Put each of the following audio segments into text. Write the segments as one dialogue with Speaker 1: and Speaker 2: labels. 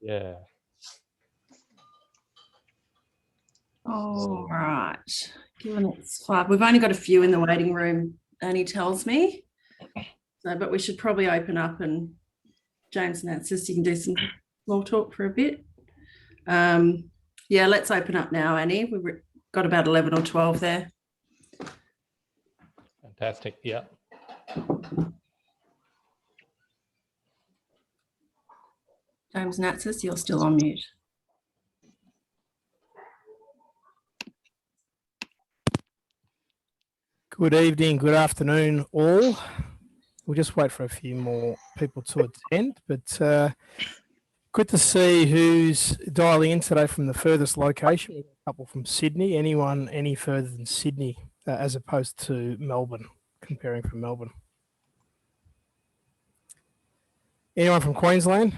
Speaker 1: Yeah.
Speaker 2: All right. Given it's 5, we've only got a few in the waiting room, Annie tells me. So, but we should probably open up, and James and Nancy, you can do some small talk for a bit. Yeah, let's open up now, Annie. We've got about 11 or 12 there.
Speaker 1: Fantastic. Yeah.
Speaker 2: James Natsis, you're still on mute.
Speaker 3: Good evening, good afternoon, all. We'll just wait for a few more people to attend, but good to see who's dialing in today from the furthest location. A couple from Sydney. Anyone any further than Sydney, as opposed to Melbourne, comparing from Melbourne? Anyone from Queensland?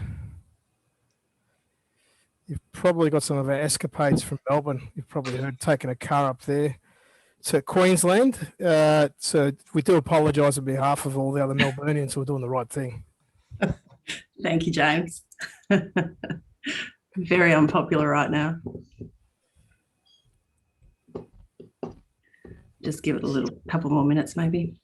Speaker 3: You've probably got some of our escapades from Melbourne. You've probably heard taking a car up there to Queensland. So we do apologise on behalf of all the other Melburnians who are doing the right thing.
Speaker 2: Thank you, James. Very unpopular right now. Just give it a little couple more minutes, maybe.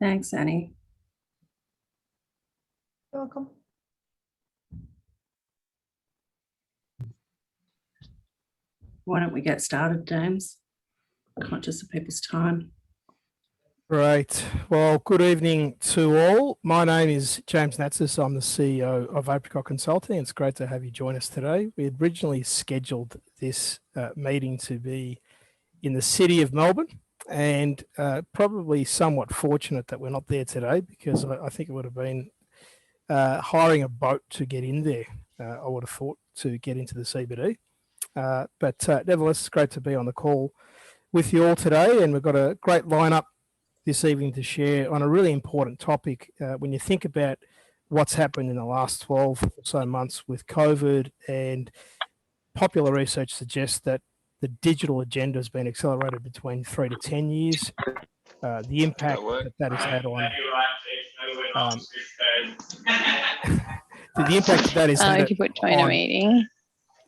Speaker 2: Thanks, Annie.
Speaker 4: You're welcome.
Speaker 2: Why don't we get started, James? Conscious of people's time.
Speaker 3: Right. Well, good evening to all. My name is James Natsis. I'm the CEO of Apricot Consulting. It's great to have you join us today. We had originally scheduled this meeting to be in the city of Melbourne, and probably somewhat fortunate that we're not there today, because I think it would have been hiring a boat to get in there, I would have thought, to get into the CBD. But nevertheless, it's great to be on the call with you all today, and we've got a great lineup this evening to share on a really important topic. When you think about what's happened in the last 12 or so months with COVID, and popular research suggests that the digital agenda has been accelerated between 3 to 10 years. The impact that has had on the impact that is had
Speaker 4: join a meeting.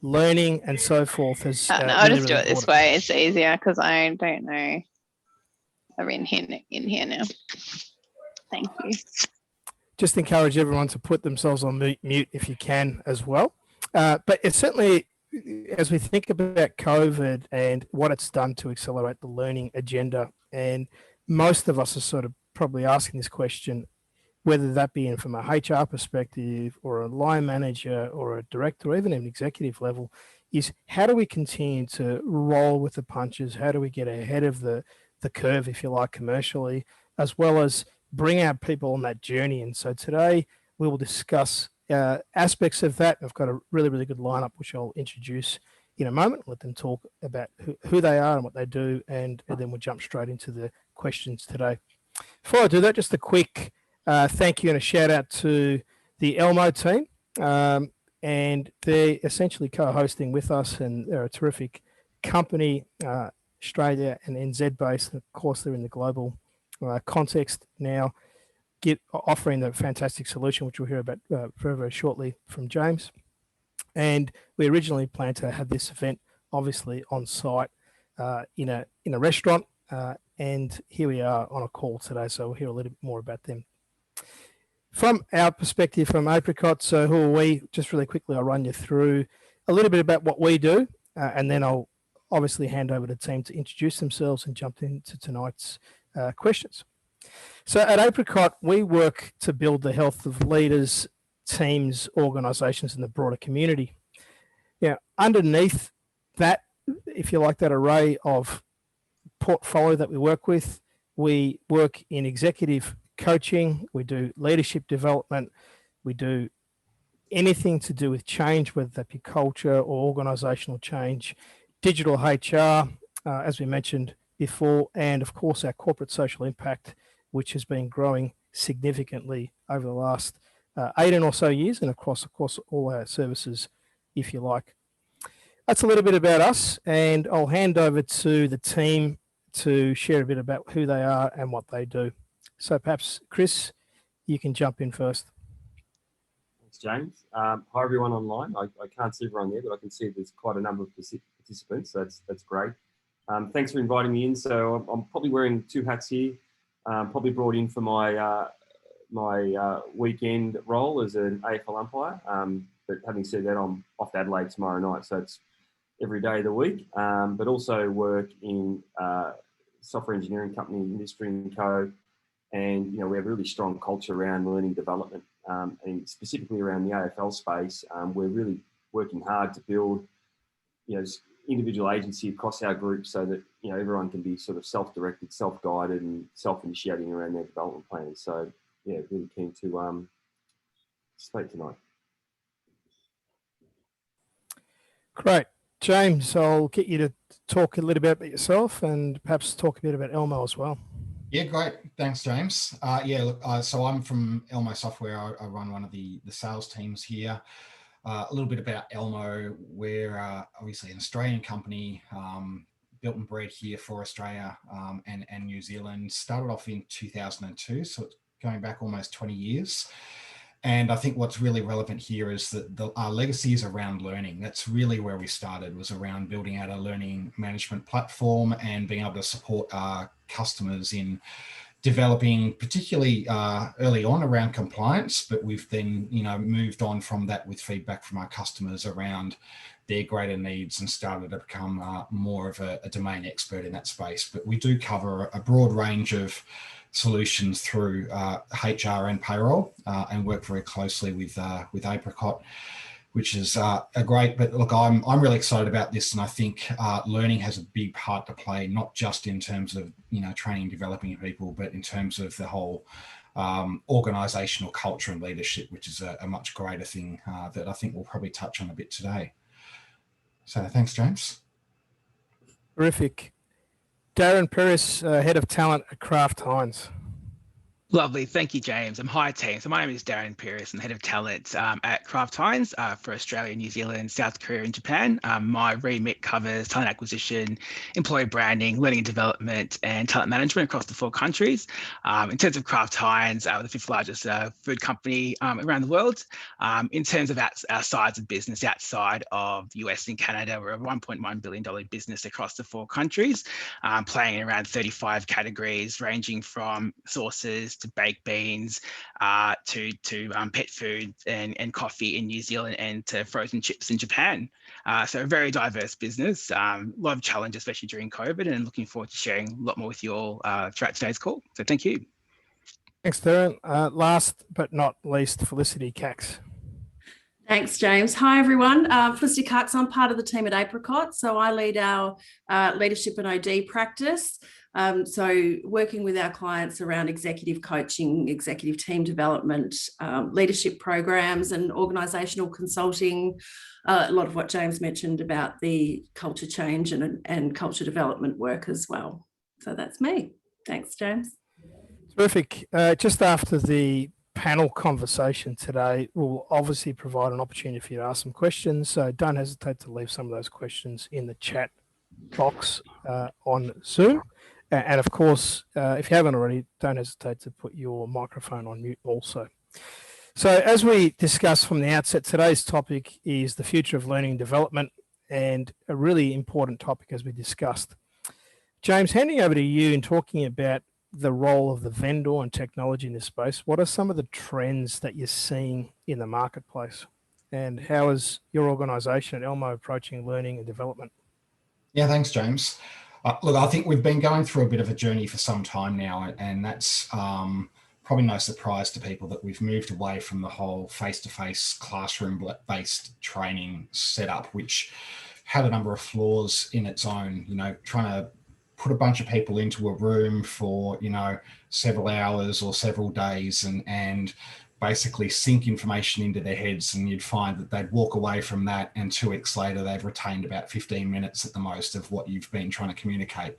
Speaker 3: Learning and so forth has
Speaker 4: No, I'll just do it this way. It's easier because I don't know. I'm in here now. Thank you.
Speaker 3: Just encourage everyone to put themselves on mute if you can as well. But it's certainly, as we think about COVID and what it's done to accelerate the learning agenda, and most of us are sort of probably asking this question, whether that be in from a HR perspective or a line manager or a director or even an executive level, is how do we continue to roll with the punches? How do we get ahead of the curve, if you like, commercially, as well as bring our people on that journey? And so today we will discuss aspects of that. I've got a really, really good lineup, which I'll introduce in a moment, let them talk about who they are and what they do, and then we'll jump straight into the questions today. Before I do that, just a quick thank you and a shout out to the ELMO team. And they're essentially co-hosting with us, and they're a terrific company, Australia and NZ based. Of course, they're in the global context now, offering the fantastic solution, which we'll hear about very, very shortly from James. And we originally planned to have this event, obviously, on site in a restaurant. and here we are on a call today, so we'll hear a little bit more about them. From our perspective, from Apricot, so who are we? Just really quickly, I'll run you through a little bit about what we do, and then I'll obviously hand over to the team to introduce themselves and jump into tonight's questions. So at Apricot, we work to build the health of leaders, teams, organisations, and the broader community. Yeah, underneath that, if you like, that array of portfolio that we work with, we work in executive coaching, we do leadership development, we do anything to do with change, whether that be culture or organisational change, digital HR, as we mentioned before, and of course our corporate social impact, which has been growing significantly over the last 18 or so years, and of course all our services, if you like. That's a little bit about us, and I'll hand over to the team to share a bit about who they are and what they do. So perhaps, Chris, you can jump in first.
Speaker 1: Thanks, James. Hi, everyone online. I can't see everyone there, but I can see there's quite a number of participants. So that's great. Thanks for inviting me in. So I'm probably wearing two hats here. Probably brought in for my weekend role as an AFL umpire. But having said that, I'm off to Adelaide tomorrow night, so it's every day of the week. But also work in software engineering company, industry and co. And, we have a really strong culture around learning development, and specifically around the AFL space. We're really working hard to build, individual agency across our group so that, everyone can be sort of self-directed, self-guided and self-initiating around their development plans. So, yeah, really keen to speak tonight.
Speaker 3: Great. James, I'll get you to talk a little bit about yourself and perhaps talk a bit about ELMO as well.
Speaker 5: Yeah, great. Thanks, James. So I'm from ELMO Software. I run one of the sales teams here. A little bit about ELMO. We're obviously an Australian company, built and bred here for Australia and New Zealand. Started off in 2002, so it's going back almost 20 years. And I think what's really relevant here is that our legacy is around learning. That's really where we started, was around building out a learning management platform and being able to support our customers in developing, particularly early on, around compliance. But we've then, moved on from that with feedback from our customers around their greater needs and started to become more of a domain expert in that space. But we do cover a broad range of solutions through HR and payroll, and work very closely with Apricot, which is great. But look, I'm really excited about this, and I think learning has a big part to play, not just in terms of training and developing people, but in terms of the whole organisational culture and leadership, which is a much greater thing that I think we'll probably touch on a bit today. So thanks, James.
Speaker 3: Terrific. Darren Peiris, Head of Talent at Kraft Heinz.
Speaker 6: Lovely. Thank you, James. Hi, team. So my name is Darren Peiris. I'm Head of Talent at Kraft Heinz for Australia, New Zealand, South Korea and Japan. My remit covers talent acquisition, employee branding, learning and development, and talent management across the 4 countries. In terms of Kraft Heinz, the 5th largest food company around the world. In terms of our size of business outside of US and Canada, we're a $1.1 billion business across the 4 countries, playing in around 35 categories, ranging from sauces to baked beans, to pet food and coffee in New Zealand, and to frozen chips in Japan. So a very diverse business, a lot of challenge, especially during COVID, and looking forward to sharing a lot more with you all throughout today's call. So thank you.
Speaker 3: Thanks, Darren. Last but not least, Felicity, Kaaks.
Speaker 2: Thanks, James. Hi, everyone. Felicity Kaaks. I'm part of the team at Apricot. So I lead our leadership and OD practice. So working with our clients around executive coaching, executive team development, leadership programs and organisational consulting, a lot of what James mentioned about the culture change and culture development work as well. So that's me. Thanks, James.
Speaker 3: Terrific. Just after the panel conversation today, we'll obviously provide an opportunity for you to ask some questions. So don't hesitate to leave some of those questions in the chat box on Zoom. And of course, if you haven't already, don't hesitate to put your microphone on mute also. So as we discussed from the outset, today's topic is the future of learning and development, and a really important topic, as we discussed. James, handing over to you and talking about the role of the vendor and technology in this space, what are some of the trends that you're seeing in the marketplace? And how is your organisation at ELMO approaching learning and development?
Speaker 5: Yeah, thanks, James. Look, I think we've been going through a bit of a journey for some time now, and that's probably no surprise to people that we've moved away from the whole face-to-face classroom-based training setup, which had a number of flaws in its own. You know, trying to put a bunch of people into a room for, you know, several hours or several days and basically sink information into their heads, and you'd find that they'd walk away from that and 2 weeks later they've retained about 15 minutes at the most of what you've been trying to communicate.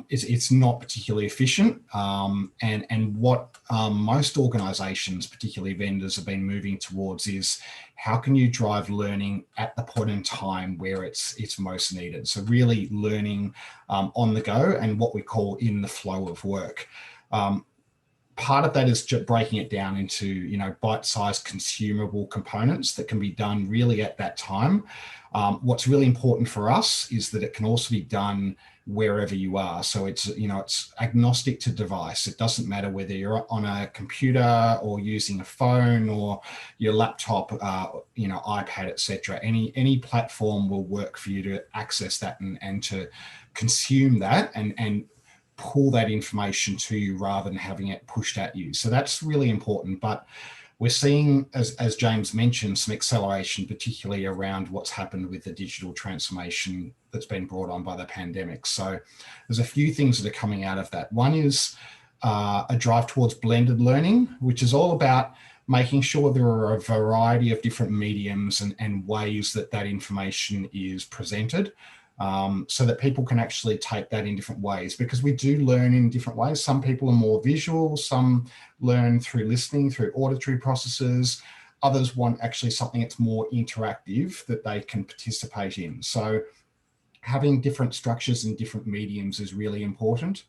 Speaker 5: It's not particularly efficient, and what most organisations, particularly vendors, have been moving towards is how can you drive learning at the point in time where it's most needed. So really learning on the go and what we call in the flow of work. Part of that is just breaking it down into, you know, bite-sized consumable components that can be done really at that time. What's really important for us is that it can also be done wherever you are. So it's, you know, it's agnostic to device. It doesn't matter whether you're on a computer or using a phone or your laptop, you know, iPad, etc. Any platform will work for you to access that and to consume that and pull that information to you rather than having it pushed at you. So that's really important. But we're seeing, as James mentioned, some acceleration, particularly around what's happened with the digital transformation that's been brought on by the pandemic. So there's a few things that are coming out of that. One is a drive towards blended learning, which is all about making sure there are a variety of different mediums and ways that that information is presented. So that people can actually take that in different ways, because we do learn in different ways. Some people are more visual, some learn through listening, through auditory processes. Others want actually something that's more interactive that they can participate in. So having different structures and different mediums is really important.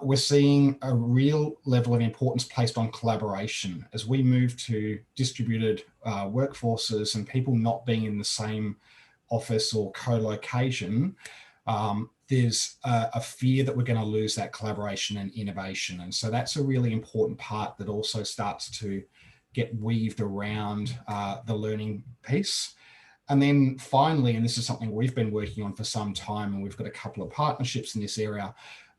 Speaker 5: We're seeing a real level of importance placed on collaboration as we move to distributed workforces and people not being in the same office or co-location. There's a fear that we're going to lose that collaboration and innovation. And so that's a really important part that also starts to get weaved around the learning piece. And then finally, and this is something we've been working on for some time, and we've got a couple of partnerships in this area,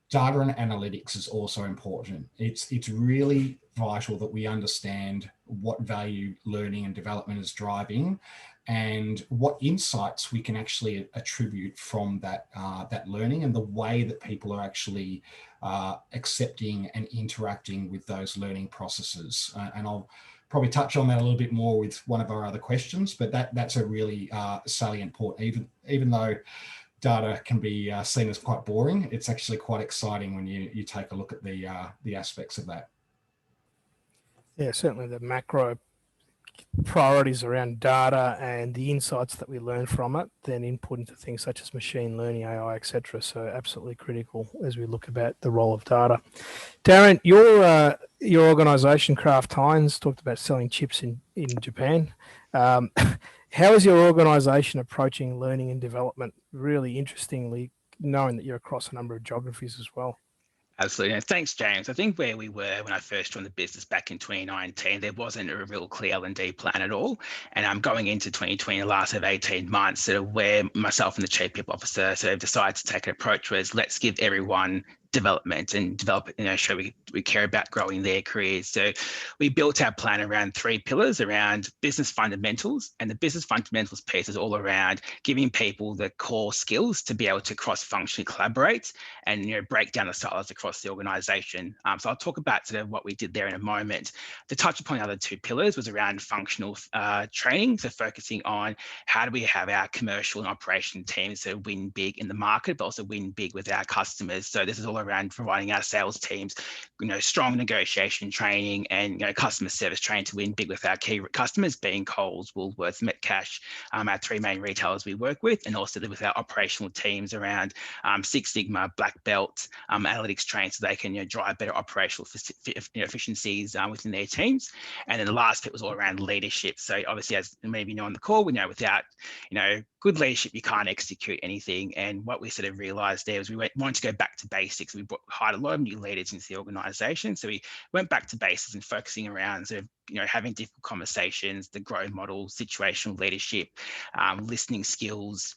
Speaker 5: data and analytics is also important. It's really vital that we understand what value learning and development is driving and what insights we can actually attribute from that learning and the way that people are actually accepting and interacting with those learning processes. And I'll probably touch on that a little bit more with one of our other questions, but that's a really salient point. Even though data can be seen as quite boring, it's actually quite exciting when you take a look at the aspects of that.
Speaker 3: Yeah, certainly the macro priorities around data and the insights that we learn from it, then input into things such as machine learning, AI, etc. So absolutely critical as we look about the role of data. Darren, your organisation, Kraft Heinz, talked about selling chips in Japan. How is your organisation approaching learning and development? Really interestingly, knowing that you're across a number of geographies as well.
Speaker 6: Absolutely. And thanks, James. I think where we were when I first joined the business back in 2019, there wasn't a real clear L&D plan at all. And I'm going into 2020, the last of 18 months, sort of where myself and the Chief People Officer sort of decided to take an approach was let's give everyone development and develop, show we care about growing their careers. So we built our plan around 3 pillars around business fundamentals, and the business fundamentals piece is all around giving people the core skills to be able to cross-functionally collaborate and break down the silos across the organization. So I'll talk about sort of what we did there in a moment. To touch upon the other 2 pillars was around functional training, so focusing on how do we have our commercial and operation teams to win big in the market, but also win big with our customers. So this is all around providing our sales teams strong negotiation training and customer service training to win big with our key customers, being Coles, Woolworths, Metcash, our 3 main retailers we work with, and also with our operational teams around Six Sigma, Black Belt, analytics trained so they can drive better operational efficiencies within their teams. And then the last bit was all around leadership. So obviously, as maybe you know on the call, we know without good leadership, you can't execute anything. And what we sort of realized there was we wanted to go back to basics. We hired a lot of new leaders into the organization. So we went back to basics and focusing around sort of having difficult conversations, the growth model, situational leadership, listening skills,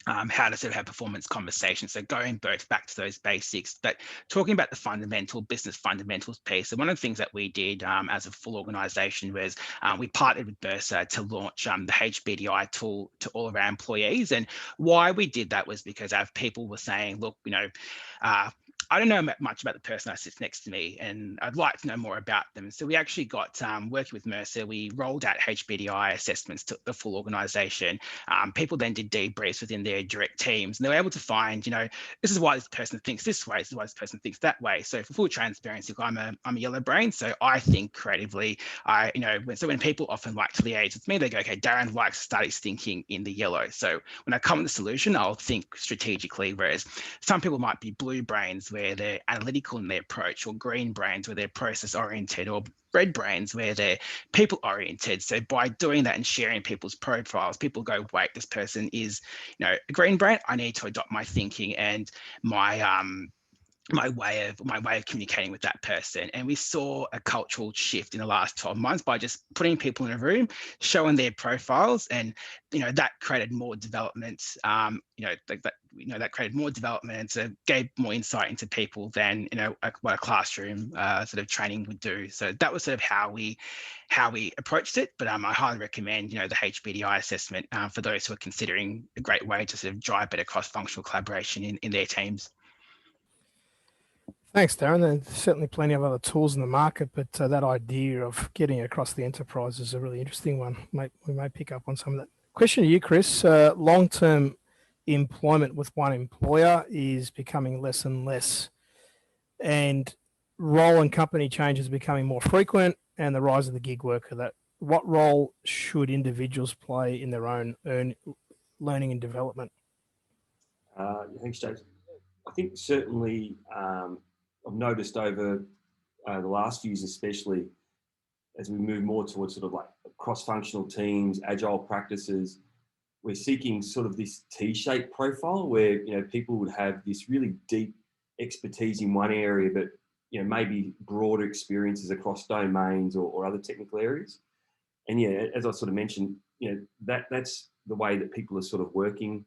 Speaker 6: how to sort of have performance conversations. So going both back to those basics, but talking about the business fundamentals piece. So one of the things that we did as a full organization was we partnered with Bursa to launch the HBDI tool to all of our employees. And why we did that was because our people were saying, look, I don't know much about the person that sits next to me, and I'd like to know more about them. So we actually got, working with Mercer, we rolled out HBDI assessments to the full organisation. People then did debriefs within their direct teams, and they were able to find, this is why this person thinks this way, this is why this person thinks that way. So for full transparency, I'm a yellow brain, so I think creatively. When people often like to liaise with me, they go, okay, Darren likes static thinking in the yellow. So when I come with a solution, I'll think strategically, whereas some people might be blue brains, where they're analytical in their approach, or green brains where they're process oriented, or red brains where they're people oriented. So by doing that and sharing people's profiles, people go, wait, this person is, a green brain. I need to adopt my thinking and my way of communicating with that person. And we saw a cultural shift in the last 12 months by just putting people in a room, showing their profiles, and that created more development. That created more development and gave more insight into people than what a classroom sort of training would do. So that was sort of how we approached it. But I highly recommend the HBDI assessment for those who are considering a great way to sort of drive better cross-functional collaboration in their teams.
Speaker 3: Thanks, Darren. There's certainly plenty of other tools in the market, but that idea of getting across the enterprise is a really interesting one. We may pick up on some of that. Question to you, Chris. Long-term employment with one employer is becoming less and less, and role and company change is becoming more frequent, and the rise of the gig worker. What role should individuals play in their own learning and development?
Speaker 1: Thanks, James. I think certainly I've noticed over the last few years, especially as we move more towards sort of like cross-functional teams, agile practices, we're seeking sort of this T-shaped profile where people would have this really deep expertise in one area, but maybe broader experiences across domains or other technical areas. And as I sort of mentioned, that's the way that people are sort of working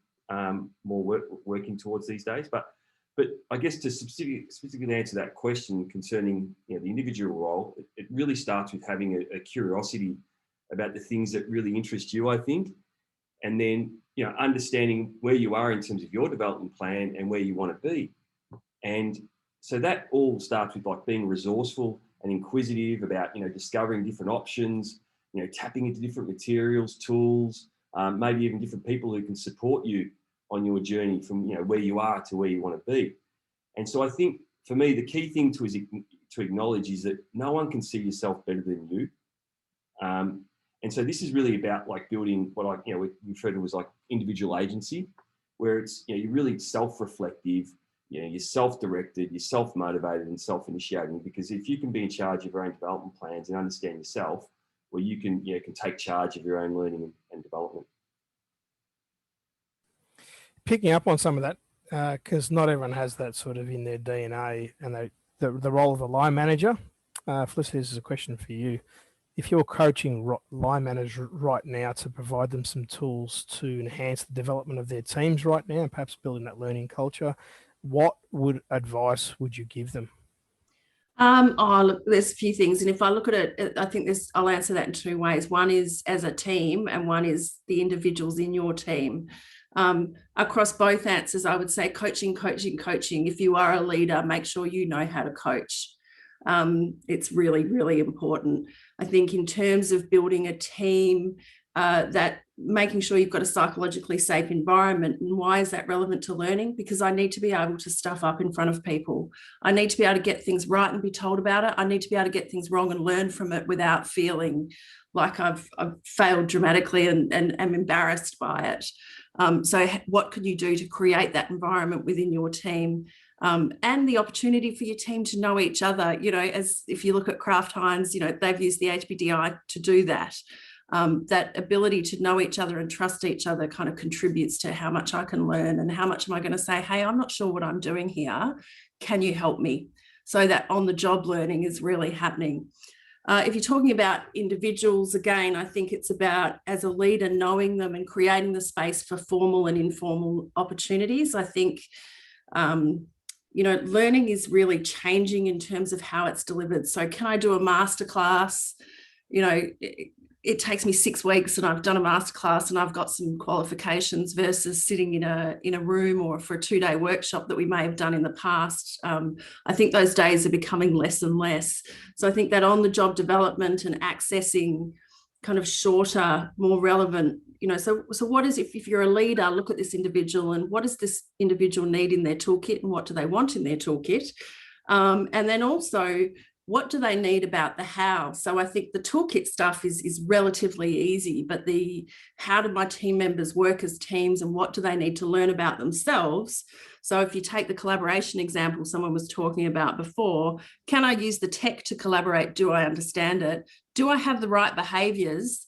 Speaker 1: working towards these days. But I guess to specifically answer that question concerning the individual role, it really starts with having a curiosity about the things that really interest you, I think, and then understanding where you are in terms of your development plan and where you want to be. And so that all starts with like being resourceful and inquisitive about discovering different options, tapping into different materials, tools, maybe even different people who can support you on your journey from where you are to where you want to be. And so I think for me the key thing to acknowledge is that no one can see yourself better than you. And so this is really about like building what we refer to as like individual agency, where it's you're really self-reflective, you're self-directed, you're self-motivated and self-initiating. Because if you can be in charge of your own development plans and understand yourself, well, you can take charge of your own learning and development.
Speaker 3: Picking up on some of that, because not everyone has that sort of in their DNA, and the role of a line manager. Felicity, this is a question for you. If you're coaching line managers right now to provide them some tools to enhance the development of their teams right now, and perhaps building that learning culture, what advice would you give them?
Speaker 2: Look, there's a few things, and if I look at it, I think I'll answer that in two ways. One is as a team, and one is the individuals in your team. Across both answers, I would say coaching. If you are a leader, make sure you know how to coach. It's really, really important. I think in terms of building a team, that making sure you've got a psychologically safe environment. And why is that relevant to learning? Because I need to be able to stuff up in front of people. I need to be able to get things right and be told about it. I need to be able to get things wrong and learn from it without feeling like I've failed dramatically and am embarrassed by it. So what can you do to create that environment within your team? And the opportunity for your team to know each other, you know, as if you look at Kraft Heinz, you know, they've used the HBDI to do that. That ability to know each other and trust each other kind of contributes to how much I can learn and how much am I going to say, hey, I'm not sure what I'm doing here. Can you help me? So that on the job learning is really happening. If you're talking about individuals, again, I think it's about, as a leader, knowing them and creating the space for formal and informal opportunities. I think, you know, learning is really changing in terms of how it's delivered. So can I do a masterclass? You know, it takes me 6 weeks and I've done a masterclass and I've got some qualifications versus sitting in a room or for a 2-day workshop that we may have done in the past. I think those days are becoming less and less. So I think that on-the-job development and accessing kind of shorter, more relevant, you know, so what is, if you're a leader, look at this individual and what does this individual need in their toolkit and what do they want in their toolkit? And then also, what do they need about the how? So I think the toolkit stuff is relatively easy, but the how do my team members work as teams and what do they need to learn about themselves? So if you take the collaboration example someone was talking about before, can I use the tech to collaborate? Do I understand it? Do I have the right behaviors?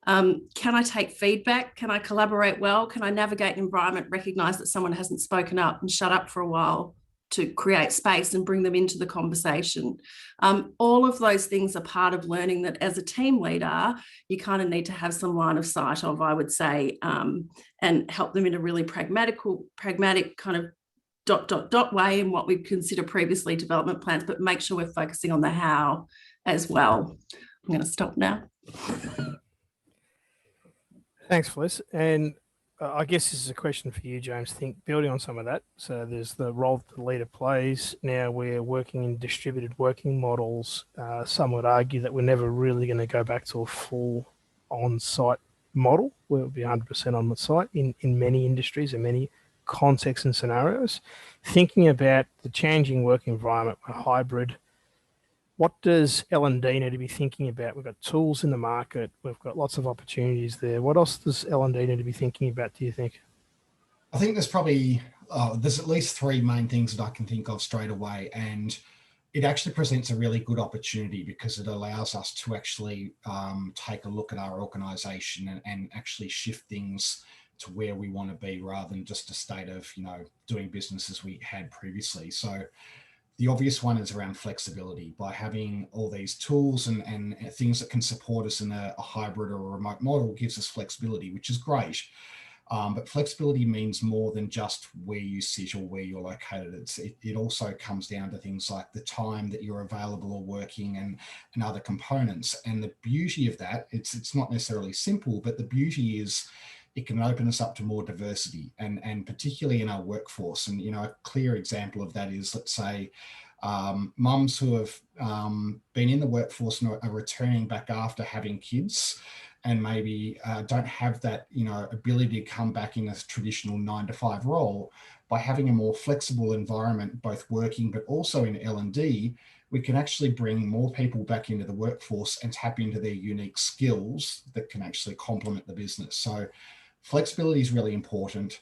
Speaker 2: Can I take feedback? Can I collaborate well? Can I navigate an environment, recognize that someone hasn't spoken up and shut up for a while to create space and bring them into the conversation? All of those things are part of learning that as a team leader, you kind of need to have some line of sight of, I would say, and help them in a really pragmatic kind of ... way in what we consider previously development plans, but make sure we're focusing on the how as well. I'm going to stop now.
Speaker 3: Thanks, Felice. And I guess this is a question for you, James. Think building on some of that. So there's the role that the leader plays. Now we're working in distributed working models. Some would argue that we're never really going to go back to a full on-site model where it would be 100% on the site in many industries and many contexts and scenarios. Thinking about the changing work environment, hybrid, what does L&D need to be thinking about? We've got tools in the market. We've got lots of opportunities there. What else does L&D need to be thinking about, do you think?
Speaker 5: I think there's probably, there's at least 3 main things that I can think of straight away. And it actually presents a really good opportunity because it allows us to actually take a look at our organisation and actually shift things to where we want to be rather than just a state of, you know, doing business as we had previously. So the obvious one is around flexibility. By having all these tools and things that can support us in a hybrid or a remote model gives us flexibility, which is great. But flexibility means more than just where you sit or where you're located. It also comes down to things like the time that you're available or working and other components. And the beauty of that, it's not necessarily simple, but the beauty is it can open us up to more diversity and particularly in our workforce. And, you know, a clear example of that is, let's say, mums who have been in the workforce and are returning back after having kids and maybe don't have that, you know, ability to come back in a traditional 9-to-5 role. By having a more flexible environment, both working but also in L&D, we can actually bring more people back into the workforce and tap into their unique skills that can actually complement the business. So flexibility is really important.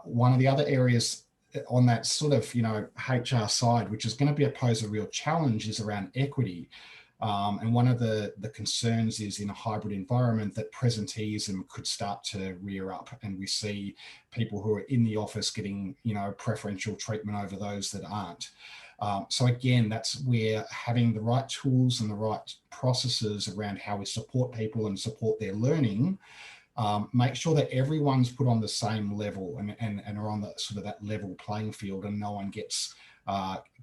Speaker 5: One of the other areas on that sort of, you know, HR side, which is going to pose a real challenge, is around equity. And one of the concerns is in a hybrid environment that presenteeism could start to rear up, and we see people who are in the office getting, you know, preferential treatment over those that aren't. So again, that's where having the right tools and the right processes around how we support people and support their learning, make sure that everyone's put on the same level and are on the sort of that level playing field, and no one gets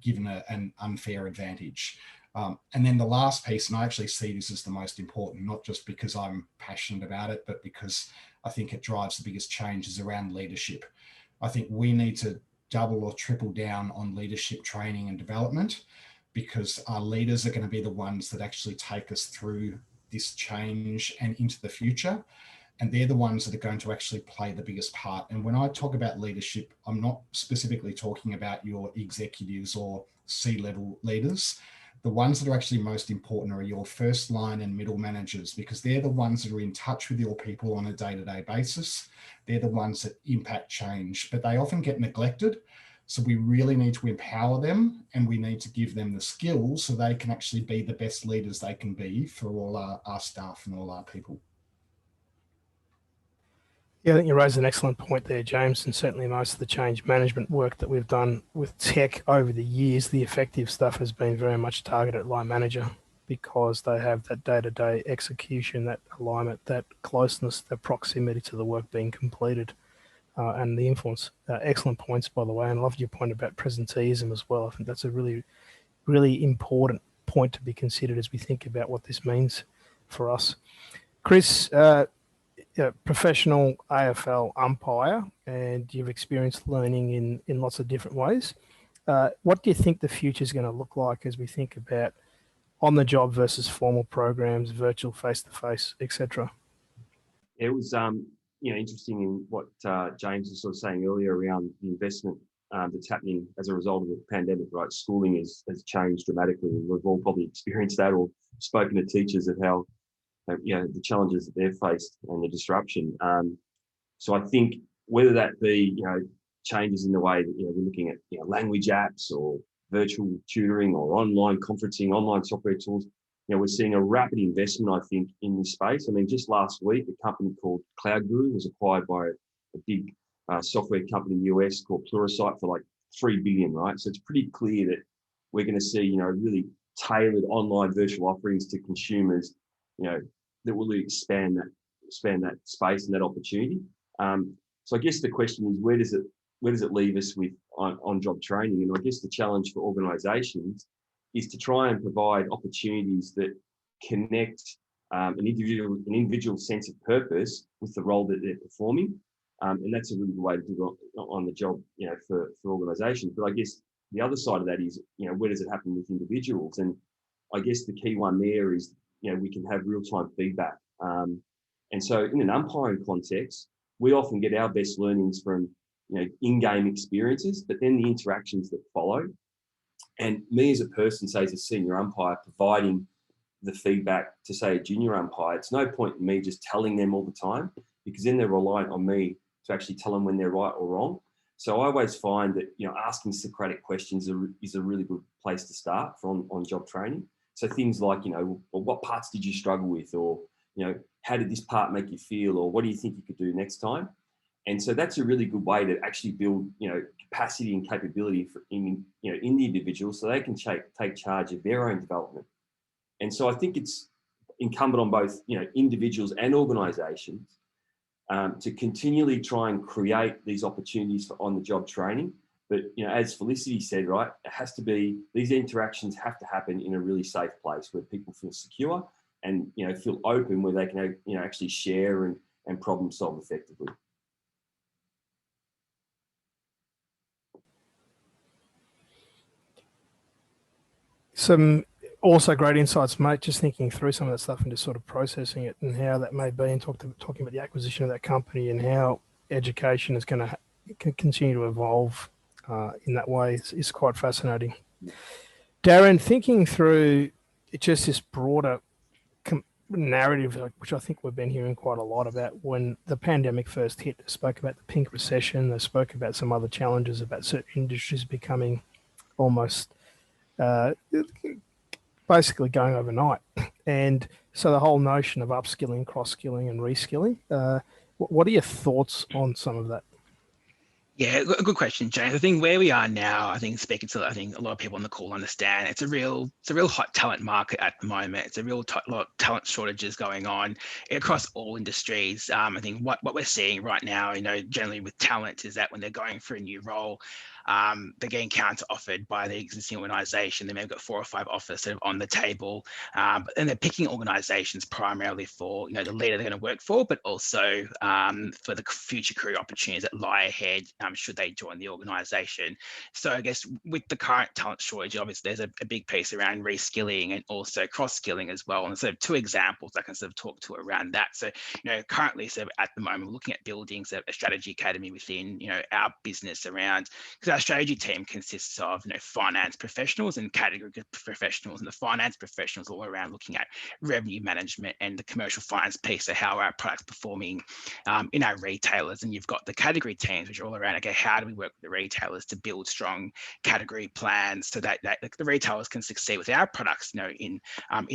Speaker 5: given an unfair advantage. And then the last piece, and I actually see this as the most important, not just because I'm passionate about it, but because I think it drives the biggest changes around leadership. I think we need to double or triple down on leadership training and development, because our leaders are going to be the ones that actually take us through this change and into the future. And they're the ones that are going to actually play the biggest part. And when I talk about leadership, I'm not specifically talking about your executives or C-level leaders. The ones that are actually most important are your first line and middle managers, because they're the ones that are in touch with your people on a day-to-day basis. They're the ones that impact change, but they often get neglected. So we really need to empower them, and we need to give them the skills so they can actually be the best leaders they can be for all our staff and all our people.
Speaker 3: Yeah, I think you raised an excellent point there, James, and certainly most of the change management work that we've done with tech over the years, the effective stuff has been very much targeted at line manager, because they have that day-to-day execution, that alignment, that closeness, that proximity to the work being completed, and the influence. Excellent points, by the way, and I loved your point about presenteeism as well. I think that's a really, really important point to be considered as we think about what this means for us. Chris, professional AFL umpire, and you've experienced learning in lots of different ways. What do you think the future is going to look like as we think about on-the-job versus formal programs, virtual, face-to-face, etc.?
Speaker 1: It was interesting in what James was sort of saying earlier around the investment that's happening as a result of the pandemic. Right, schooling has changed dramatically. We've all probably experienced that or spoken to teachers of how the challenges that they've faced and the disruption. So I think whether that be changes in the way that we're looking at language apps or virtual tutoring or online conferencing, online software tools, we're seeing a rapid investment, I think, in this space. I mean, just last week, a company called Cloud Guru was acquired by a big software company in the US called Pluralsight for like $3 billion, right? So it's pretty clear that we're going to see, really tailored online virtual offerings to consumers, that will really expand that space and that opportunity. So I guess the question is, where does it leave us with on-job training? And I guess the challenge for organisations is to try and provide opportunities that connect an individual sense of purpose with the role that they're performing. And that's a really good way to do it on the job, for organisations. But I guess the other side of that is, where does it happen with individuals? And I guess the key one there is, we can have real-time feedback. And so in an umpiring context, we often get our best learnings from, in-game experiences, but then the interactions that follow. And me as a person, say as a senior umpire, providing the feedback to, say, a junior umpire, it's no point in me just telling them all the time, because then they're reliant on me to actually tell them when they're right or wrong. So I always find that, asking Socratic questions is a really good place to start for on-job training. So things like, well, what parts did you struggle with? Or, how did this part make you feel? Or what do you think you could do next time? And so that's a really good way to actually build, capacity and capability in the individual, so they can take charge of their own development. And so I think it's incumbent on both, individuals and organisations to continually try and create these opportunities for on-the-job training. But, as Felicity said, right, it has to be, these interactions have to happen in a really safe place where people feel secure and, feel open, where they can, actually share and problem solve effectively.
Speaker 3: Some also great insights, mate, just thinking through some of that stuff and just sort of processing it and how that may be, and talking about the acquisition of that company and how education is going to continue to evolve in that way is quite fascinating. Darren, thinking through just this broader narrative, which I think we've been hearing quite a lot about, when the pandemic first hit, they spoke about the pink recession, they spoke about some other challenges about certain industries becoming almost basically going overnight. And so the whole notion of upskilling, cross-skilling and reskilling, what are your thoughts on some of that?
Speaker 6: Yeah, a good question, James. I think where we are now, I think speaking to, a lot of people on the call understand it's a real hot talent market at the moment. It's a real lot of talent shortages going on across all industries. I think what we're seeing right now, generally with talent, is that when they're going for a new role, they're getting counter offered by the existing organisation. They may have got 4 or 5 offers sort of on the table, and they're picking organisations primarily for the leader they're going to work for, but also for the future career opportunities that lie ahead should they join the organisation. So I guess with the current talent shortage, obviously there's a big piece around reskilling and also cross-skilling as well. And sort of 2 examples I can sort of talk to around that. So currently sort of at the moment we're looking at building sort of a strategy academy within our business around, because our strategy team consists of finance professionals and category professionals, and the finance professionals all around looking at revenue management and the commercial finance piece of how our products performing in our retailers. And you've got the category teams which are all around, okay, how do we work with the retailers to build strong category plans so that the retailers can succeed with our products in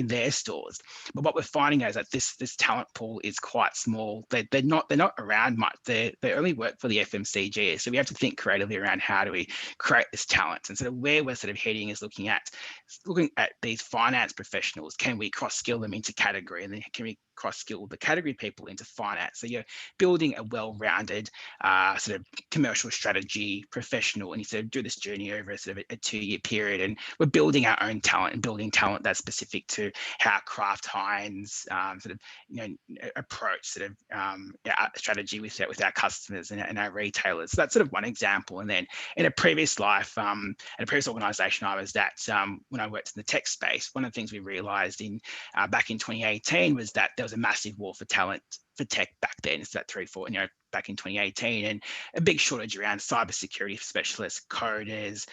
Speaker 6: their stores. But what we're finding is that this talent pool is quite small. They're not around much. They only work for the FMCG. So we have to think creatively around how do we create this talent. And sort of where we're sort of heading is looking at these finance professionals. Can we cross-skill them into category, and then can we cross-skill the category people into finance? So you're building a well-rounded sort of commercial strategy professional, and you sort of do this journey over a sort of a 2-year period. And we're building our own talent and building talent that's specific to how Kraft, Heinz sort of approach sort of strategy with our customers and our retailers. So that's sort of one example. And then in a previous life, at a previous organisation I was at, when I worked in the tech space, one of the things we realised back in 2018 was that there was a massive war for talent for tech back then. It's about 3-4, back in 2018, and a big shortage around cybersecurity specialists, coders,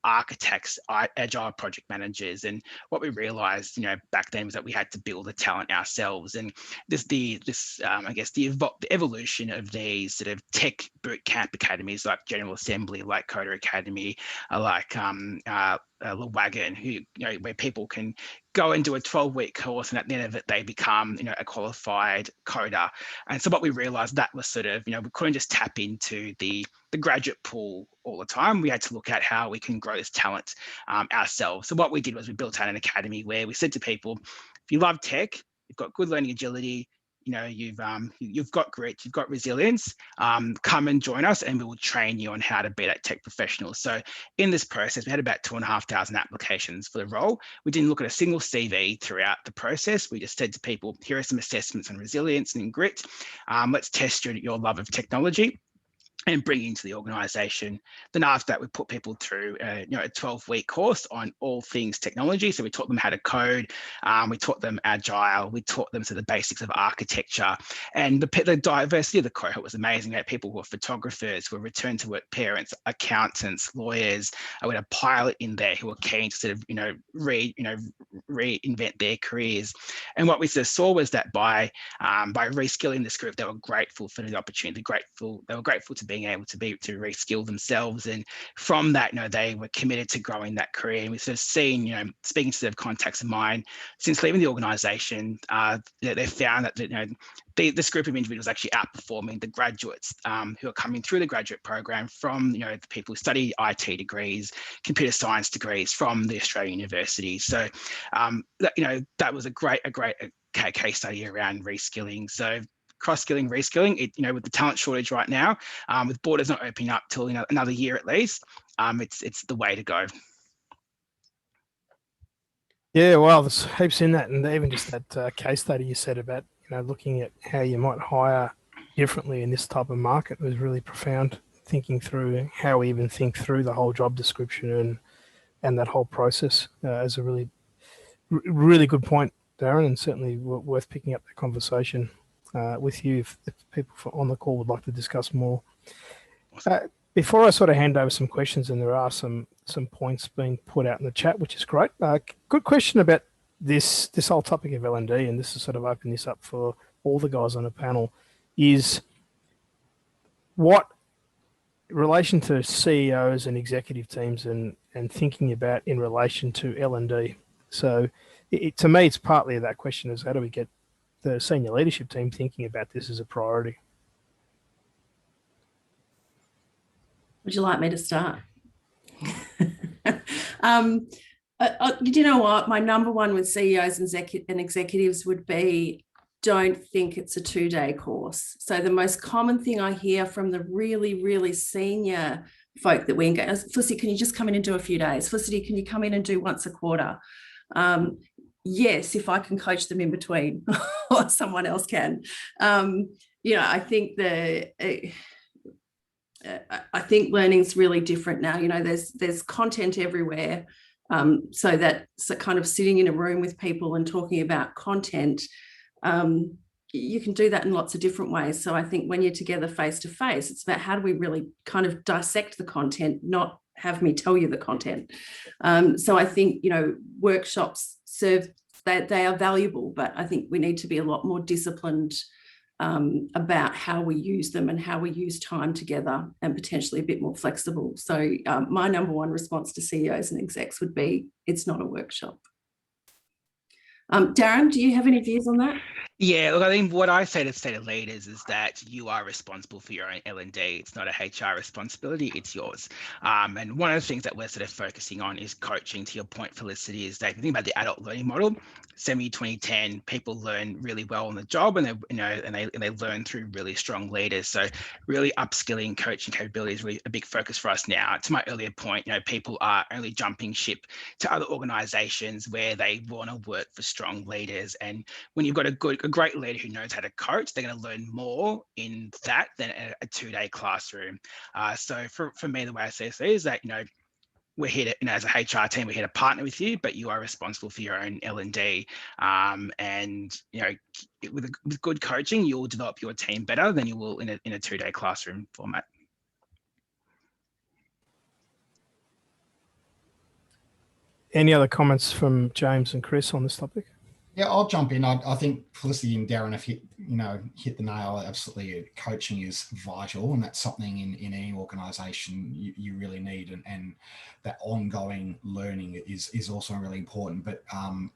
Speaker 6: architects, agile project managers. And what we realized, back then was that we had to build the talent ourselves. And the evolution of these sort of tech boot camp academies like General Assembly, like Coder Academy, like Wagon, where people can go and do a 12-week course, and at the end of it they become a qualified coder. And so what we realized, that was sort of we couldn't just tap into the graduate pool all the time. We had to look at how we can grow this talent ourselves. So what we did was we built out an academy where we said to people, if you love tech, you've got good learning agility, you've got grit, you've got resilience, come and join us and we will train you on how to be that tech professional. So in this process, we had about 2,500 applications for the role. We didn't look at a single CV throughout the process. We just said to people, here are some assessments on resilience and grit. Let's test your love of technology and bring into the organisation. Then after that, we put people through a 12-week course on all things technology. So we taught them how to code, we taught them agile, we taught them to the basics of architecture. And the diversity of the cohort was amazing. We had people who were photographers, who were return to work parents, accountants, lawyers. We had a pilot in there who were keen to sort of reinvent their careers. And what we sort of saw was that by reskilling this group, they were grateful for the opportunity. They were grateful to being able to reskill themselves, and from that, they were committed to growing that career. And we've sort of seen, speaking to the contacts of mine since leaving the organisation, they found that this group of individuals actually outperforming the graduates who are coming through the graduate program from the people who study IT degrees, computer science degrees from the Australian universities. So that was a great case study around reskilling. So cross-skilling, reskilling, with the talent shortage right now, with borders not opening up till another year at least, it's the way to go.
Speaker 3: Yeah, well, there's heaps in that, and even just that case study you said about looking at how you might hire differently in this type of market was really profound. Thinking through how we even think through the whole job description and that whole process is a really, really good point, Darren, and certainly worth picking up the conversation with you if people on the call would like to discuss more. Before I sort of hand over some questions, and there are some points being put out in the chat, which is great. Good question about this whole topic of L&D, and this is sort of open this up for all the guys on the panel, is what relation to CEOs and executive teams and thinking about in relation to L&D. So to me, it's partly that question is how do we get the senior leadership team thinking about this as a priority?
Speaker 2: Would you like me to start? You know what? My number one with CEOs and executives would be, don't think it's a 2-day course. So the most common thing I hear from the really, really senior folk that we engage. Felicity, can you just come in and do a few days? Felicity, can you come in and do once a quarter? Yes, if I can coach them in between, or someone else can. I think I think learning's really different now. There's content everywhere. So kind of sitting in a room with people and talking about content, you can do that in lots of different ways. So I think when you're together face to face, it's about how do we really kind of dissect the content, not have me tell you the content. So I think, workshops serve that they are valuable, but I think we need to be a lot more disciplined about how we use them and how we use time together, and potentially a bit more flexible. So my number one response to CEOs and execs would be, it's not a workshop. Darren, do you have any views on that?
Speaker 6: Yeah, look, I think what I say to state leaders is that you are responsible for your own L&D. It's not a HR responsibility, it's yours. And one of the things that we're sort of focusing on is coaching. To your point, Felicity, is that if you think about the adult learning model, 70-20-10, people learn really well on the job, and they learn through really strong leaders. So really upskilling coaching capability is really a big focus for us now. To my earlier point, people are only jumping ship to other organizations where they want to work for strong leaders. And when you've got a great leader who knows how to coach, they're going to learn more in that than a 2-day classroom. So for me, the way I see it is that, we're here to, as a HR team, we're here to partner with you, but you are responsible for your own L&D. And with good coaching, you'll develop your team better than you will in a 2-day classroom format.
Speaker 3: Any other comments from James and Chris on this topic?
Speaker 5: Yeah, I'll jump in. I think Felicity and Darren have hit the nail. Absolutely, coaching is vital, and that's something in any organisation you really need, and that ongoing learning is also really important. But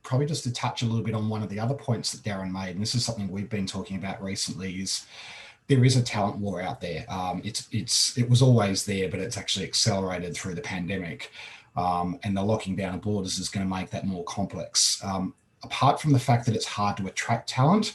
Speaker 5: probably just to touch a little bit on one of the other points that Darren made, and this is something we've been talking about recently, is there is a talent war out there. It was always there, but it's actually accelerated through the pandemic, and the locking down of borders is going to make that more complex. Apart from the fact that it's hard to attract talent,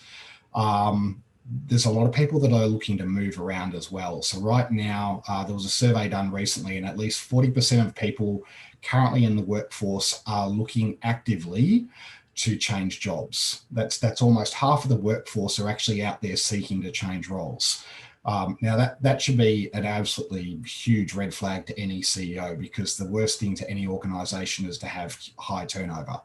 Speaker 5: there's a lot of people that are looking to move around as well. So right now, there was a survey done recently, and at least 40% of people currently in the workforce are looking actively to change jobs. That's almost half of the workforce are actually out there seeking to change roles. Now that should be an absolutely huge red flag to any CEO, because the worst thing to any organisation is to have high turnover.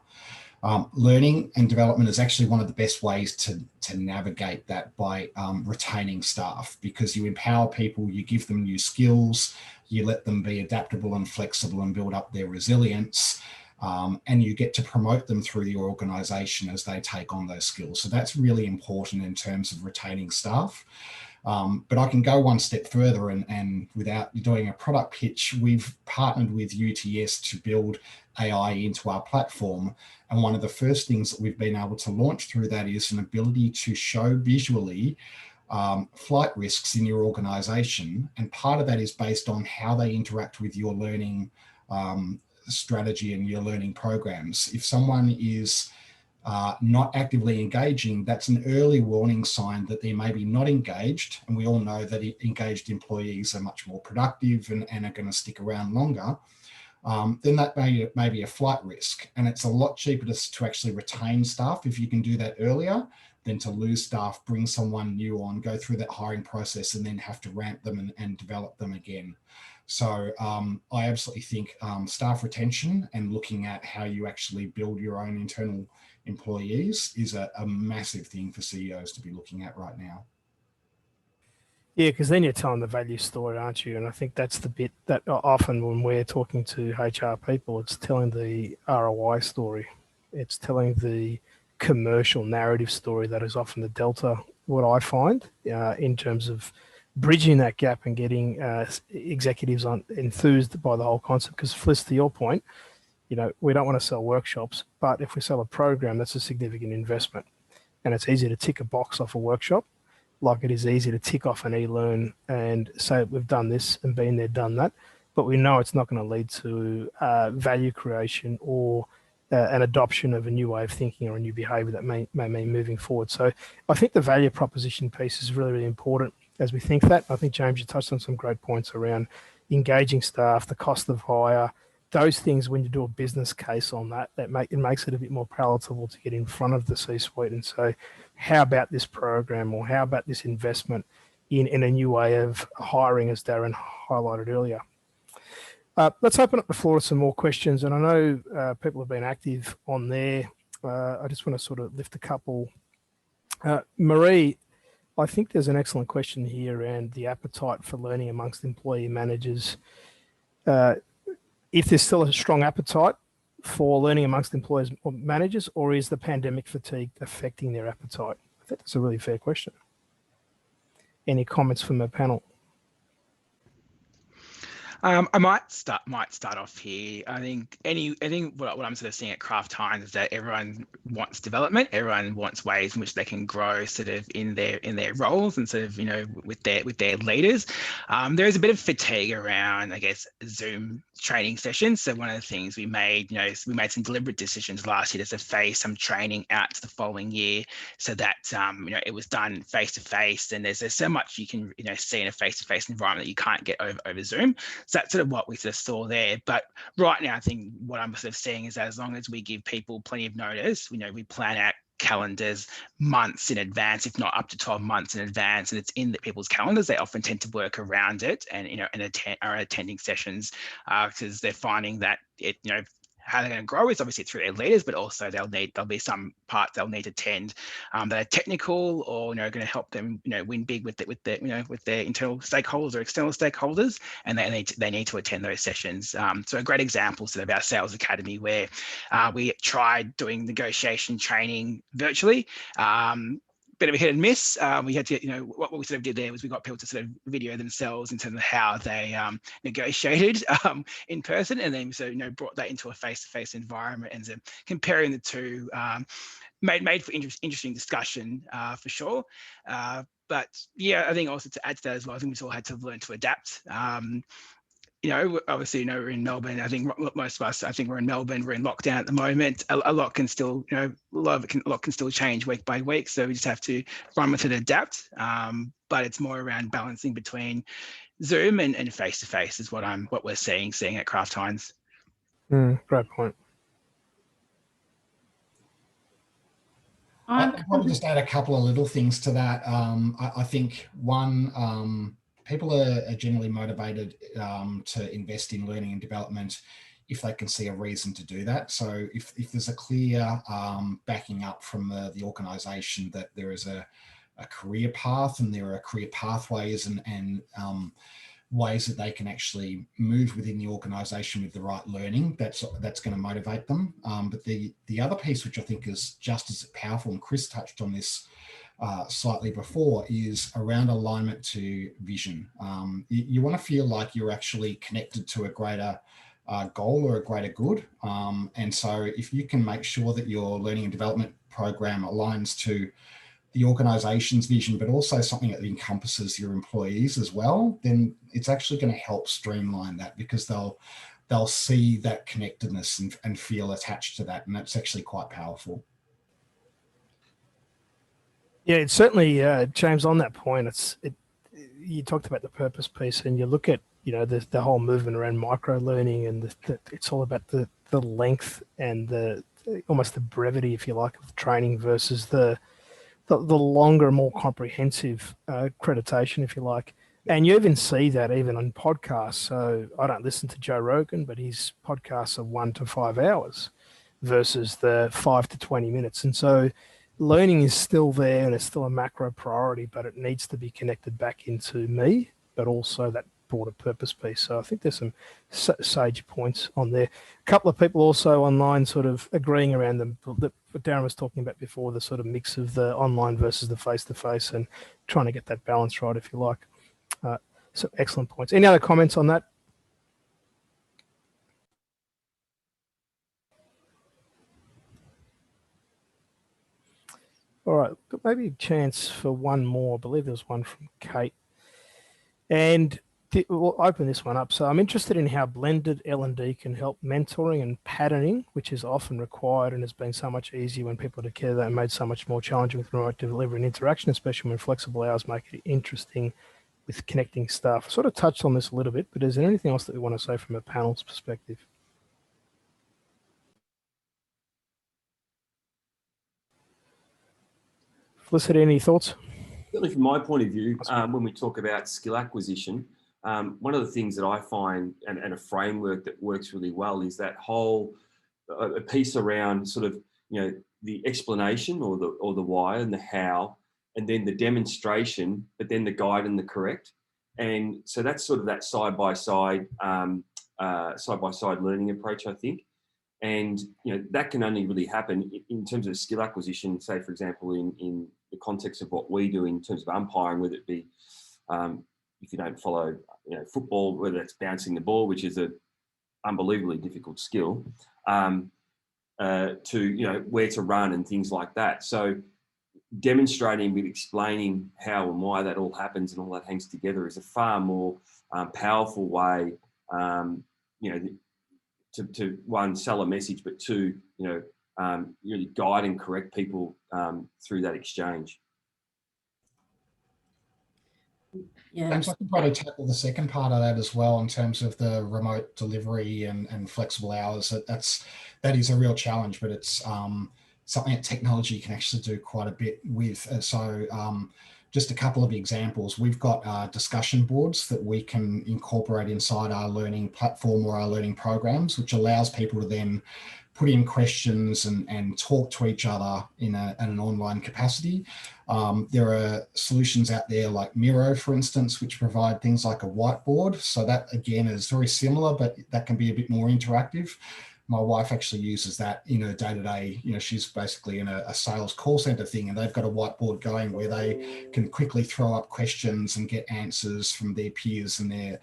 Speaker 5: Learning and development is actually one of the best ways to navigate that by retaining staff, because you empower people, you give them new skills, you let them be adaptable and flexible and build up their resilience, and you get to promote them through the organisation as they take on those skills. So that's really important in terms of retaining staff. But I can go one step further, and without doing a product pitch, we've partnered with UTS to build AI into our platform. And one of the first things that we've been able to launch through that is an ability to show visually flight risks in your organization. And part of that is based on how they interact with your learning strategy and your learning programs. If someone is not actively engaging, that's an early warning sign that they may be not engaged. And we all know that engaged employees are much more productive and are going to stick around longer. Then that may be a flight risk. And it's a lot cheaper to actually retain staff if you can do that earlier than to lose staff, bring someone new on, go through that hiring process, and then have to ramp them and develop them again. So I absolutely think staff retention and looking at how you actually build your own internal employees is a massive thing for CEOs to be looking at right now.
Speaker 3: Yeah, because then you're telling the value story, aren't you? And I think that's the bit that often when we're talking to HR people, it's telling the ROI story. It's telling the commercial narrative story that is often the delta, what I find, in terms of bridging that gap and getting executives enthused by the whole concept. Because Felicity, to your point, we don't want to sell workshops, but if we sell a program, that's a significant investment. And it's easy to tick a box off a workshop, like it is easy to tick off an e-learn and say we've done this and been there, done that. But we know it's not going to lead to value creation or an adoption of a new way of thinking or a new behavior that may mean moving forward. So I think the value proposition piece is really, really important as we think that. I think, James, you touched on some great points around engaging staff, the cost of hire, those things, when you do a business case on that, it makes it a bit more palatable to get in front of the C-suite and say, how about this program, or how about this investment in a new way of hiring, as Darren highlighted earlier. Let's open up the floor to some more questions. And I know people have been active on there. I just want to sort of lift a couple. Marie, I think there's an excellent question here around the appetite for learning amongst employee managers. If there's still a strong appetite for learning amongst employees or managers, or is the pandemic fatigue affecting their appetite? I think that's a really fair question. Any comments from the panel?
Speaker 6: I might start off here. I think what I'm sort of seeing at Kraft Heinz is that everyone wants development. Everyone wants ways in which they can grow sort of in their roles and sort of, you know, with their leaders. There is a bit of fatigue around, I guess, Zoom training sessions. So one of the things we made some deliberate decisions last year to phase some training out to the following year, so that it was done face to face. And there's so much you can see in a face to face environment that you can't get over Zoom. So that's sort of what we sort of saw there. But right now, I think what I'm sort of seeing is that as long as we give people plenty of notice, we plan out calendars months in advance, if not up to 12 months in advance, and it's in people's calendars, they often tend to work around it and are attending sessions because they're finding that how they're going to grow is obviously through their leaders, but also there'll be some parts they'll need to attend that are technical, or going to help them win big with their internal stakeholders or external stakeholders, and they need to attend those sessions. So a great example sort of our sales academy, where we tried doing negotiation training virtually. Bit of a hit and miss. We had to, what we sort of did there was we got people to sort of video themselves in terms of how they negotiated in person, and then brought that into a face-to-face environment, and so comparing the two made for interesting discussion for sure. But yeah, I think also to add to that as well, I think we all had to learn to adapt. Obviously, we're in Melbourne. I think most of us, we're in Melbourne. We're in lockdown at the moment. A lot can still, a lot can still change week by week. So we just have to run with it, adapt. But it's more around balancing between Zoom and face to face is what we're seeing at Kraft Heinz.
Speaker 3: Great point.
Speaker 5: I'll probably just add a couple of little things to that. I think one. People are generally motivated to invest in learning and development if they can see a reason to do that. So if there's a clear backing up from the organisation that there is a career path, and there are career pathways and ways that they can actually move within the organisation with the right learning, that's going to motivate them. But the other piece, which I think is just as powerful, and Chris touched on this slightly before, is around alignment to vision. You want to feel like you're actually connected to a greater goal or a greater good. And so if you can make sure that your learning and development program aligns to the organization's vision, but also something that encompasses your employees as well, then it's actually going to help streamline that, because they'll see that connectedness and feel attached to that. And that's actually quite powerful.
Speaker 3: Yeah, it's certainly, James, on that point, you talked about the purpose piece, and you look at, the whole movement around micro learning, and it's all about the length and almost the brevity, if you like, of training versus the longer, more comprehensive accreditation, if you like. And you even see that even on podcasts. So I don't listen to Joe Rogan, but his podcasts are 1 to 5 hours versus the 5 to 20 minutes. And so learning is still there, and it's still a macro priority, but it needs to be connected back into me, but also that broader purpose piece. So I think there's some sage points on there. A couple of people also online sort of agreeing around what Darren was talking about before, the sort of mix of the online versus the face-to-face, and trying to get that balance right, if you like. So excellent points. Any other comments on that? All right, but maybe a chance for one more. I believe there was one from Kate. And we'll open this one up. So I'm interested in how blended L&D can help mentoring and patterning, which is often required and has been so much easier when people are together, and made so much more challenging with remote delivery and interaction, especially when flexible hours make it interesting with connecting staff. I sort of touched on this a little bit, but is there anything else that we want to say from a panel's perspective? Felicity, any thoughts?
Speaker 1: Certainly from my point of view, when we talk about skill acquisition, one of the things that I find and a framework that works really well is that whole a piece around sort of, the explanation or the why and the how, and then the demonstration, but then the guide and the correct. And so that's sort of that side-by-side learning approach, I think. And, that can only really happen in terms of skill acquisition, say, for example, in the context of what we do in terms of umpiring, whether it be, if you don't follow, football, whether it's bouncing the ball, which is a unbelievably difficult skill, to, where to run and things like that. So demonstrating with explaining how and why that all happens and all that hangs together is a far more powerful way, to one, sell a message, but two, really guide and correct people through that exchange.
Speaker 2: Yeah.
Speaker 5: James, I can probably tackle the second part of that as well in terms of the remote delivery and flexible hours. That is a real challenge, but it's something that technology can actually do quite a bit with. So just a couple of examples. We've got discussion boards that we can incorporate inside our learning platform or our learning programs, which allows people to then put in questions and talk to each other in an online capacity. There are solutions out there like Miro, for instance, which provide things like a whiteboard. So that, again, is very similar, but that can be a bit more interactive. My wife actually uses that in her day-to-day. She's basically in a sales call center thing, and they've got a whiteboard going where they can quickly throw up questions and get answers from their peers and their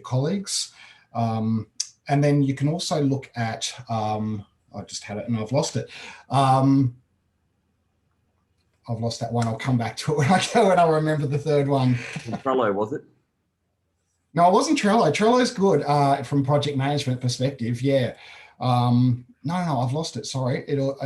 Speaker 5: colleagues. And then you can also look at, I just had it and I've lost it. I've lost that one. I'll come back to it when I remember the third one.
Speaker 1: Trello, was it?
Speaker 5: No, it wasn't Trello. Trello's good from project management perspective. Yeah. No, I've lost it. Sorry. It'll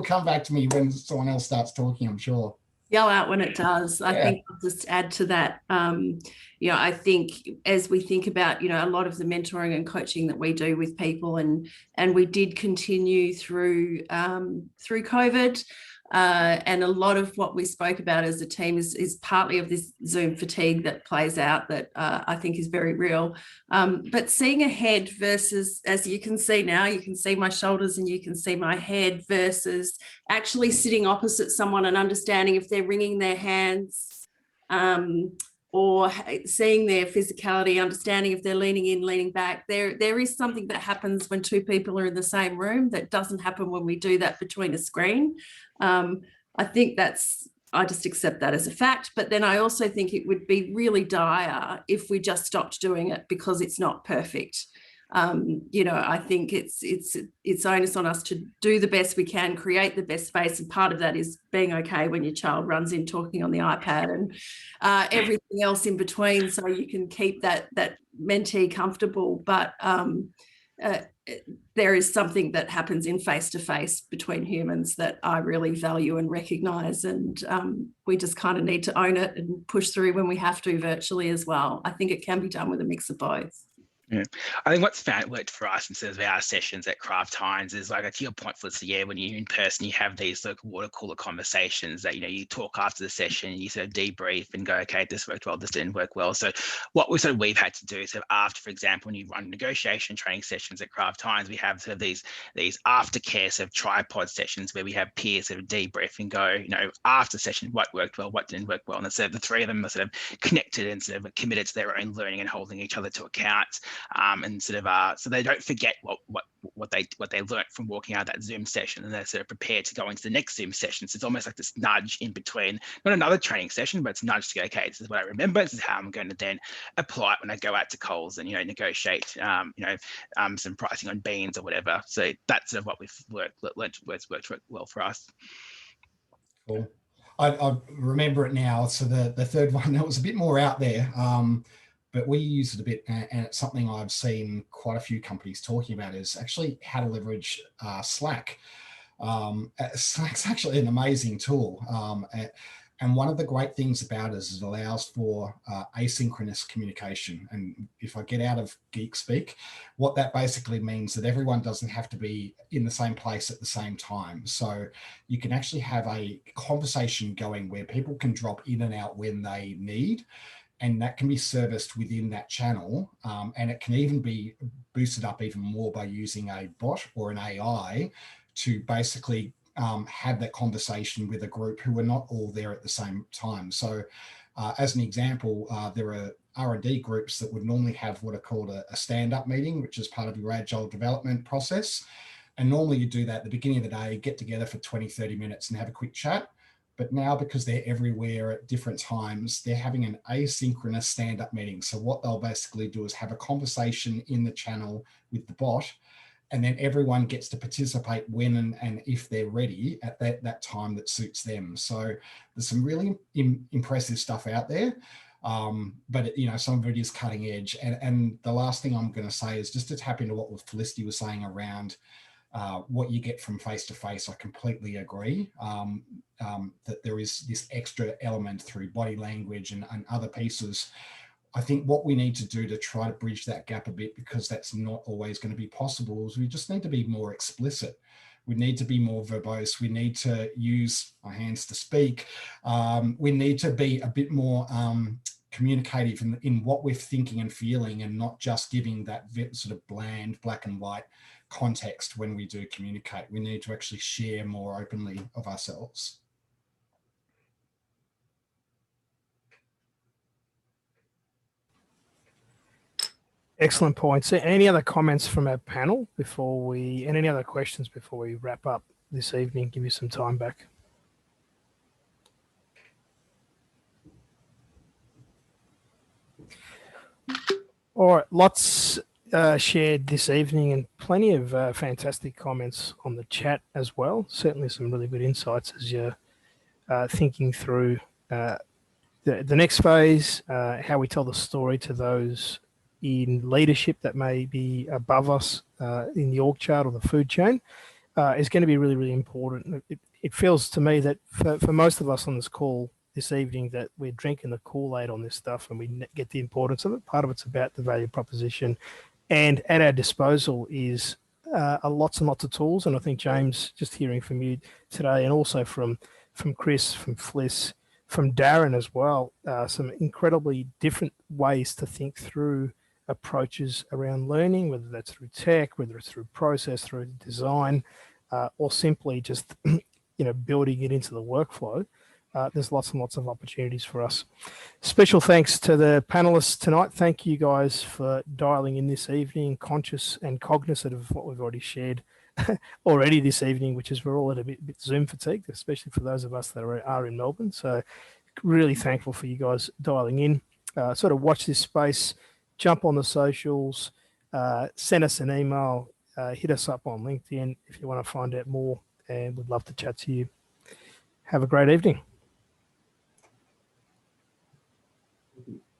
Speaker 5: come back to me when someone else starts talking, I'm sure.
Speaker 2: Yell out when it does. I think I'll just add to that. I think as we think about, a lot of the mentoring and coaching that we do with people, and we did continue through COVID. And a lot of what we spoke about as a team is partly of this Zoom fatigue that plays out that I think is very real. But seeing ahead versus, as you can see now, you can see my shoulders and you can see my head, versus actually sitting opposite someone and understanding if they're wringing their hands, or seeing their physicality, understanding if they're leaning in, leaning back. There is something that happens when two people are in the same room that doesn't happen when we do that between a screen. I think I just accept that as a fact. But then I also think it would be really dire if we just stopped doing it because it's not perfect. I think it's onus on us to do the best we can, create the best space, and part of that is being okay when your child runs in talking on the iPad and everything else in between, so you can keep that mentee comfortable. But there is something that happens in face-to-face between humans that I really value and recognise, and we just kind of need to own it and push through when we have to virtually as well. I think it can be done with a mix of both.
Speaker 6: Yeah. I think what's worked for us in terms of our sessions at Kraft Heinz is, like, to your point, Felicity, when you're in person, you have these water cooler conversations that, you talk after the session, you sort of debrief and go, okay, this worked well, this didn't work well. So what we've had to do is, after, for example, when you run negotiation training sessions at Kraft Heinz, we have sort of these aftercare sort of tripod sessions where we have peers sort of debrief and go, after session, what worked well, what didn't work well. And so the three of them are sort of connected and sort of committed to their own learning and holding each other to account. And sort of so they don't forget what they learned from walking out of that Zoom session, and they're sort of prepared to go into the next Zoom session. So it's almost like this nudge in between, not another training session, but it's nudge to go, okay, this is what I remember, this is how I'm going to then apply it when I go out to Coles and negotiate some pricing on beans or whatever. So that's sort of what we've learned worked well for us.
Speaker 5: Cool. I remember it now. So the third one, that was a bit more out there. But we use it a bit, and it's something I've seen quite a few companies talking about, is actually how to leverage Slack. Slack's actually an amazing tool. And one of the great things about it is it allows for asynchronous communication. And if I get out of geek speak, what that basically means that everyone doesn't have to be in the same place at the same time. So you can actually have a conversation going where people can drop in and out when they need, and that can be serviced within that channel. And it can even be boosted up even more by using a bot or an AI to basically have that conversation with a group who are not all there at the same time. So as an example, there are R&D groups that would normally have what are called a stand-up meeting, which is part of your agile development process. And normally you do that at the beginning of the day, get together for 20, 30 minutes and have a quick chat. But now, because they're everywhere at different times, they're having an asynchronous stand-up meeting. So what they'll basically do is have a conversation in the channel with the bot, and then everyone gets to participate when and if they're ready at that time that suits them. So there's some really impressive stuff out there, but some of it is cutting edge. And the last thing I'm going to say is just to tap into what Felicity was saying around what you get from face-to-face. I completely agree that there is this extra element through body language and other pieces. I think what we need to do to try to bridge that gap a bit, because that's not always going to be possible, is we just need to be more explicit. We need to be more verbose. We need to use our hands to speak. We need to be a bit more communicative in what we're thinking and feeling, and not just giving that sort of bland black and white context when we do communicate. We need to actually share more openly of ourselves.
Speaker 3: Excellent points. Any other comments from our panel and any other questions before we wrap up this evening? Give you some time back. All right, lots shared this evening, and plenty of fantastic comments on the chat as well. Certainly some really good insights as you're thinking through the next phase, how we tell the story to those in leadership that may be above us in the org chart or the food chain is going to be really, really important. It feels to me that for most of us on this call this evening that we're drinking the Kool-Aid on this stuff, and we get the importance of it. Part of it's about the value proposition, and at our disposal is lots and lots of tools. And I think, James, just hearing from you today, and also from Chris, from Fliss, from Darren as well, some incredibly different ways to think through approaches around learning, whether that's through tech, whether it's through process, through design, or simply just building it into the workflow. There's lots and lots of opportunities for us. Special thanks to the panelists tonight. Thank you guys for dialing in this evening, conscious and cognizant of what we've already shared already this evening, which is we're all at a bit Zoom fatigued, especially for those of us that are in Melbourne. So really thankful for you guys dialing in. Sort of watch this space, jump on the socials, send us an email, hit us up on LinkedIn if you want to find out more, and we'd love to chat to you. Have a great evening.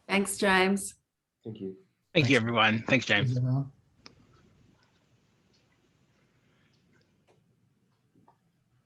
Speaker 2: Thanks, James.
Speaker 1: Thank you.
Speaker 6: Thank you, everyone. Thanks, James.
Speaker 5: Thanks, everyone.